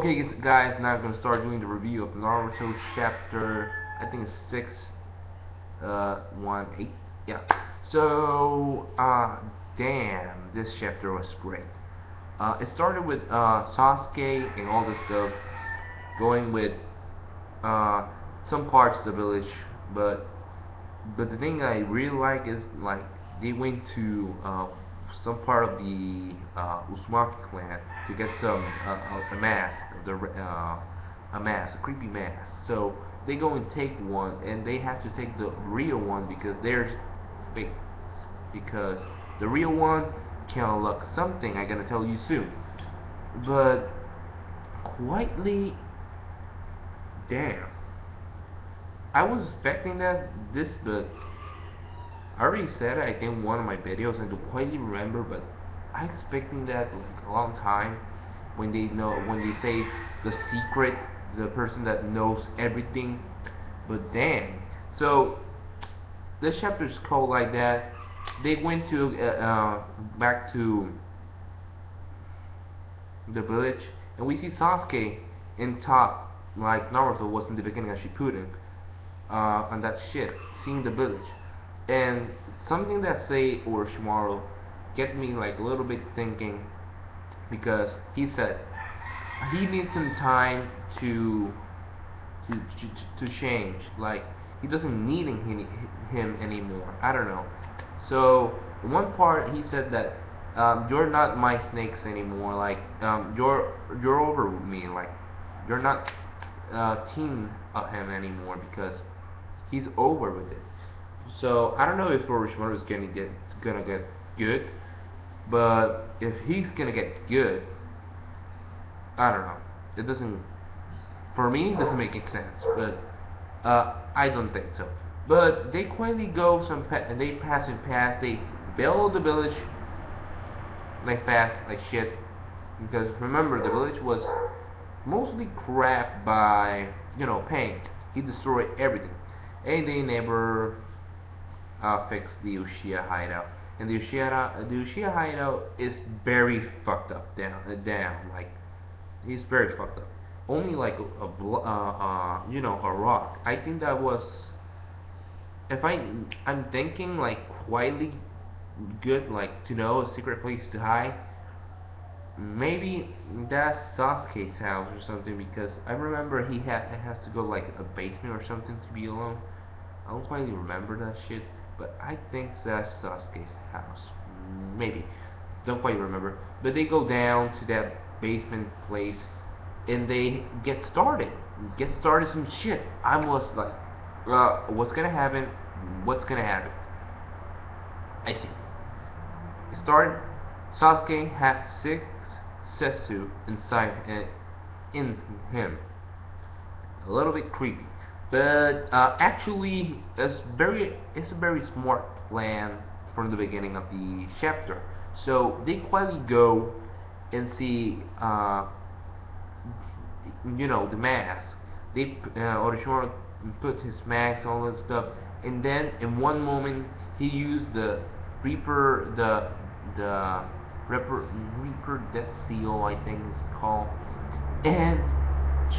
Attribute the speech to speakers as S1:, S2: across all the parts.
S1: Okay, guys, now I'm gonna start doing the review of Naruto chapter, I think it's 6, 1, 8, yeah. So, damn, this chapter was great. It started with, Sasuke and all this stuff, going with, uh, some parts of the village, but the thing I really like is, like, they went to, some part of the, Uzumaki clan to get some, a mask, a mask, a creepy mask. So they go and take one, and they have to take the real one because theirs fakes. Because the real one can unlock something I'm gonna tell you soon. But quietly, damn, I was expecting but I already said it, I think in one of my videos, and don't quite remember, but I expecting that like a long time when they say the secret, the person that knows everything. But damn, so this chapter is called like that. They went to back to the village, and we see Sasuke in top, like Naruto was in the beginning of Shippuden, on that shit, seeing the village. And something that say Orochimaru get me like a little bit thinking, because he said he needs some time to change. Like he doesn't need him anymore. I don't know. So in one part he said that you're not my snakes anymore. Like you're over with me. Like you're not team of him anymore because he's over with it. So I don't know if Orochimaru is gonna get good, but if he's gonna get good, I don't know. It doesn't, for me, it doesn't make any sense. But I don't think so. But they quietly go and they pass and pass. They build the village like fast, like shit. Because remember, the village was mostly crap by Pain. He destroyed everything, and they never fix the Uchiha hideout. And the Uchiha hideout is very fucked up down. Like he's very fucked up. Only like a rock. I think that was, if I'm thinking like quietly good, like to know a secret place to hide. Maybe that's Sasuke's house or something, because I remember it has to go like a basement or something to be alone. I don't quite remember that shit, but I think that's Sasuke's house. Maybe. Don't quite remember. But they go down to that basement place and they get started. Get started some shit. I was like, what's gonna happen? What's gonna happen? I see. It started. Sasuke had 6 Setsu inside in him. A little bit creepy, but actually it's a very smart plan from the beginning of the chapter. So they quietly go and see the mask. Orochimaru put his mask, all that stuff, and then in one moment he used the Reaper, the Reaper Death Seal, I think it's called, and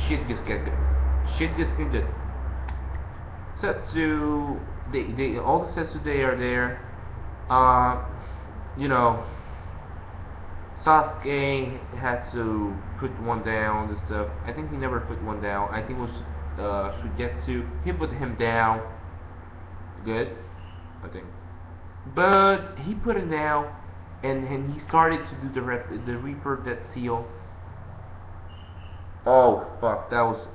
S1: shit just get good. Shit just get good. Setsu, they all the Setsu they are there. Uh, you know, Sasuke had to put one down and stuff. I think he never put one down. I think it was Sugetsu. He put him down. Good, I think. But he put it down, and he started to do the Reaper Death Seal. Oh fuck, that was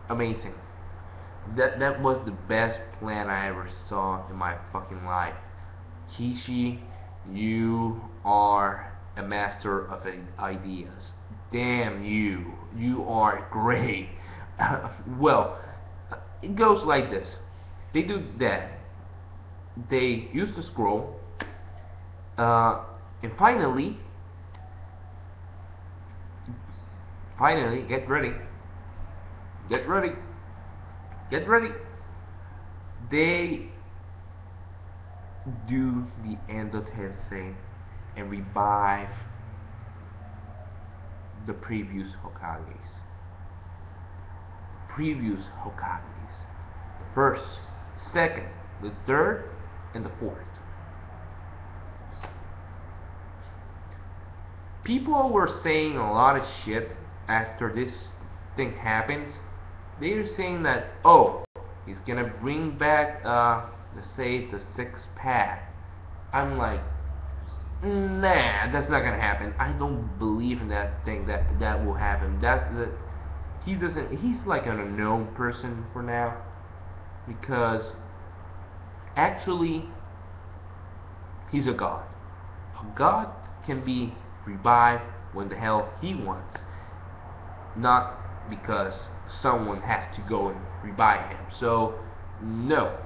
S1: amazing. That was the best plan I ever saw in my fucking life. Kishi, you are a master of ideas. Damn you. You are great. Well, it goes like this. They do that. They use the scroll. And finally, get ready. Get ready. Get ready. They do the Endotensei and revive the previous Hokages. previous Hokages. The first, second, the third, and the fourth. People were saying a lot of shit after this thing happens. They're saying that, oh, he's gonna bring back, let's say, the six pack. I'm like, nah, that's not gonna happen. I don't believe in that thing that will happen. That's the he doesn't. He's like an unknown person for now because actually he's a god. A god can be revived when the hell he wants, not because someone has to go and revive him. So no,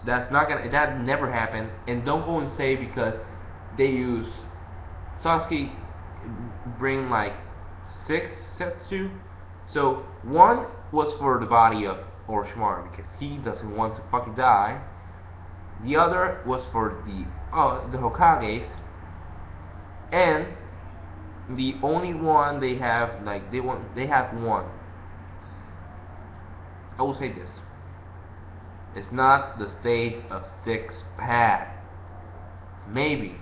S1: that's not gonna. That never happened. And don't go and say because they use Sasuke bring like six Setsu. So one was for the body of Orochimaru because he doesn't want to fucking die. The other was for the Hokages, and the only one they have like they have one. I will say this: it's not the stage of six pack. Maybe,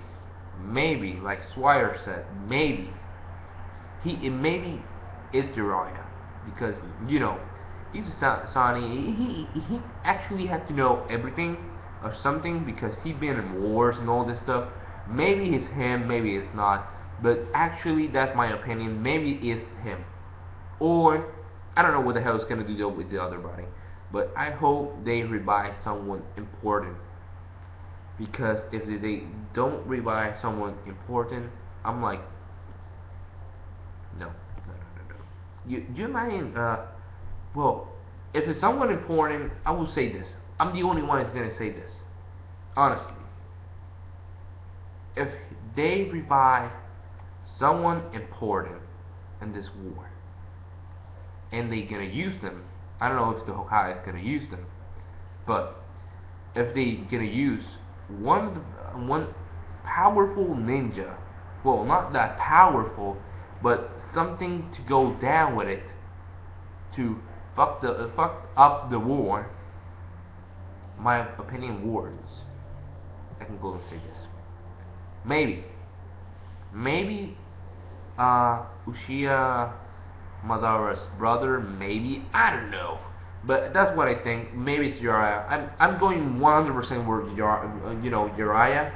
S1: like Swire said, maybe it maybe is Jiraiya because he's a Sani. He actually had to know everything or something because he'd been in wars and all this stuff. Maybe it's him, maybe it's not. But actually, that's my opinion. Maybe it's him, or I don't know what the hell is gonna do with the other body. But I hope they revive someone important because if they don't revive someone important, I'm like, no. You imagine? Well, if it's someone important, I will say this. I'm the only one that's gonna say this. Honestly, if they revive someone important in this war, and they're gonna use them, I don't know if the Hokage is gonna use them, but if they gonna use one powerful ninja, well, not that powerful, but something to go down with it to fuck up the war. My opinion warns. I can go and say this. Maybe Uchiha Madara's brother. Maybe I don't know. But that's what I think. Maybe it's Jiraiya. I'm going 100% word Jiraiya.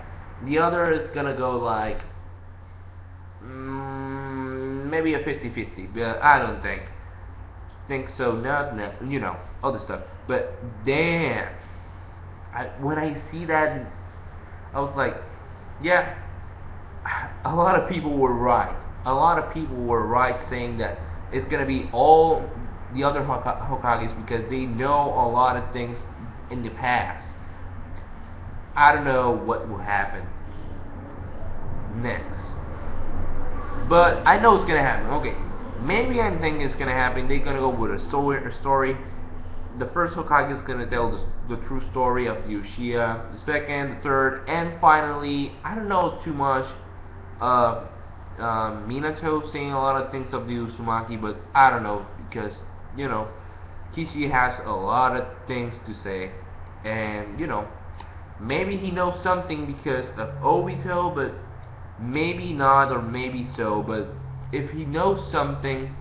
S1: The other is gonna go like maybe a 50-50, but I don't think so. Not all this stuff. But damn, when I see that, I was like, yeah, a lot of people were right. A lot of people were right saying that it's gonna be all the other Hokages because they know a lot of things in the past. I don't know what will happen next, but I know it's gonna happen. Okay, maybe I think it's gonna happen. They're gonna go with a story. The first Hokage is gonna tell the true story of the Uchiha. The second, the third, and finally, I don't know too much of Minato saying a lot of things of the Uzumaki, but I don't know because Kishi has a lot of things to say, and maybe he knows something because of Obito, but maybe not, or maybe so. But if he knows something,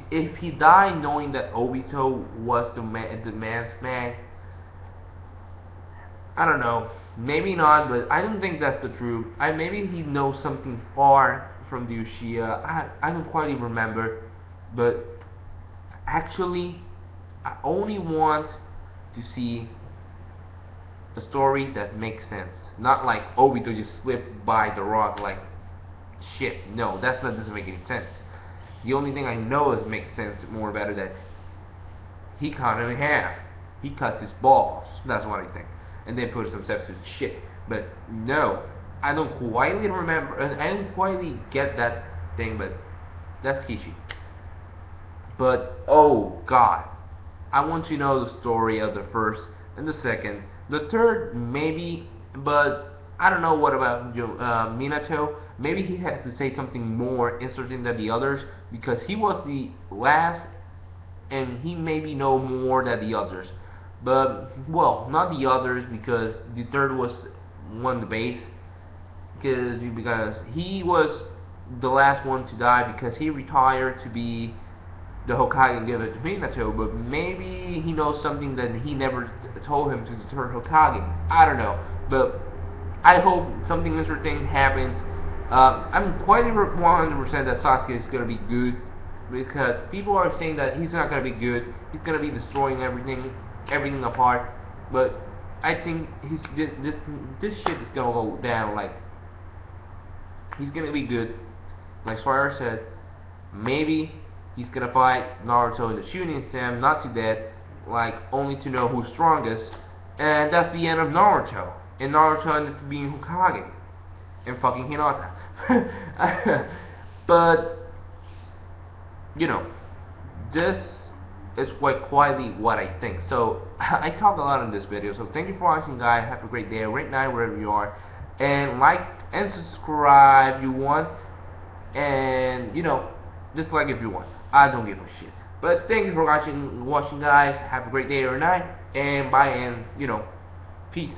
S1: if he died knowing that Obito was the man's man, I don't know. Maybe not, but I don't think that's the truth. Maybe he knows something far from the Uchiha. I don't quite even remember, but actually, I only want to see a story that makes sense. Not like Obito just slipped by the rock like shit. No, doesn't make any sense. The only thing I know is makes sense more better that he cut him in half. He cuts his balls. That's what I think. And then puts some steps to shit. But no, I don't quite remember. I don't quite get that thing. But that's Kishi. But oh god, I want to know the story of the first and the second. The third maybe, but I don't know what about Minato. Maybe he has to say something more interesting than the others because he was the last and he maybe know more than the others. But well, not the others because the third was won the base because he was the last one to die because he retired to be the Hokage and give it to Minato, but maybe he knows something that he never told him to the third Hokage. I don't know, but I hope something interesting happens. I'm quite 100% that Sasuke is gonna be good because people are saying that he's not gonna be good. He's gonna be destroying everything apart. But I think this shit is gonna go down. Like he's gonna be good. Like Sawyer said, maybe he's gonna fight Naruto in the shooting stem, not to death, like only to know who's strongest, and that's the end of Naruto. And Naruto ended up being Hokage and fucking Hinata. But you know, this is quite quietly what I think. So I talked a lot in this video. So thank you for watching, guys. Have a great day, a great night, wherever you are, and like and subscribe if you want, and dislike if you want. I don't give a shit. But thank you for watching, guys. Have a great day or night, and bye, and peace.